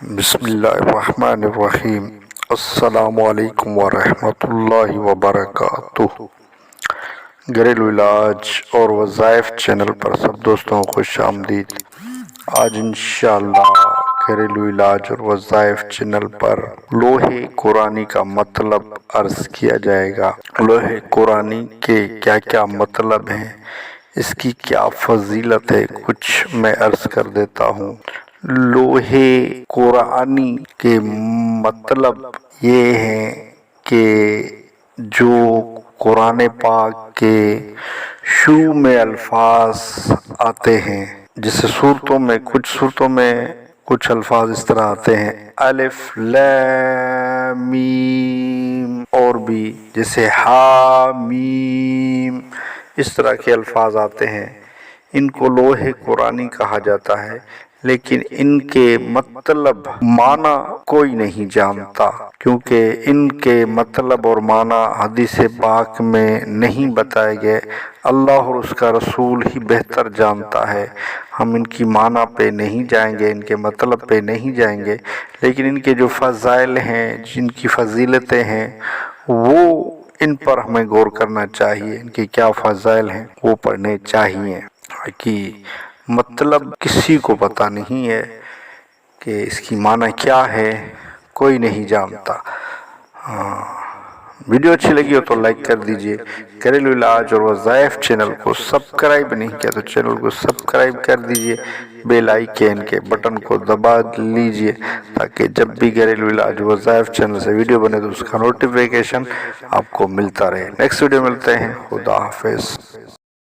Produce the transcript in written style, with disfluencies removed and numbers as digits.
بسم اللہ الرحمن الرحیم۔ السلام علیکم ورحمۃ اللہ وبرکاتہ۔ گھریلو علاج اور وظائف چینل پر سب دوستوں کو خوش آمدید۔ آج انشاءاللہ گھریلو علاج اور وظائف چینل پر لوحے قرآنی کا مطلب عرض کیا جائے گا۔ لوحے قرآنی کے کیا کیا مطلب ہیں، اس کی کیا فضیلت ہے، کچھ میں عرض کر دیتا ہوں۔ لوحے قرآنی کے مطلب یہ ہیں کہ جو قرآن پاک کے شروع میں الفاظ آتے ہیں، جیسے کچھ صورتوں میں کچھ الفاظ اس طرح آتے ہیں الف لام میم، اور بھی جیسے ہا میم، اس طرح کے الفاظ آتے ہیں، ان کو لوحے قرآنی کہا جاتا ہے۔ لیکن ان کے مطلب معنی کوئی نہیں جانتا، کیونکہ ان کے مطلب اور معنی حدیث پاک میں نہیں بتائے گئے۔ اللہ اور اس کا رسول ہی بہتر جانتا ہے۔ ہم ان کی معنی پہ نہیں جائیں گے، ان کے مطلب پہ نہیں جائیں گے، لیکن ان کے جو فضائل ہیں، جن کی فضیلتیں ہیں، وہ ان پر ہمیں غور کرنا چاہیے۔ ان کے کیا فضائل ہیں وہ پڑھنے چاہیے، کہ مطلب کسی کو پتہ نہیں ہے کہ اس کی معنی کیا ہے، کوئی نہیں جانتا۔ ویڈیو اچھی لگی ہو تو لائک کر دیجئے۔ گھریلو علاج اور وظائف چینل کو سبسکرائب نہیں کیا تو چینل کو سبسکرائب کر دیجئے، بیل آئیکن کے بٹن کو دبا لیجئے، تاکہ جب بھی گھریلو علاج وظائف چینل سے ویڈیو بنے تو اس کا نوٹیفیکیشن آپ کو ملتا رہے۔ نیکسٹ ویڈیو ملتے ہیں۔ خدا حافظ۔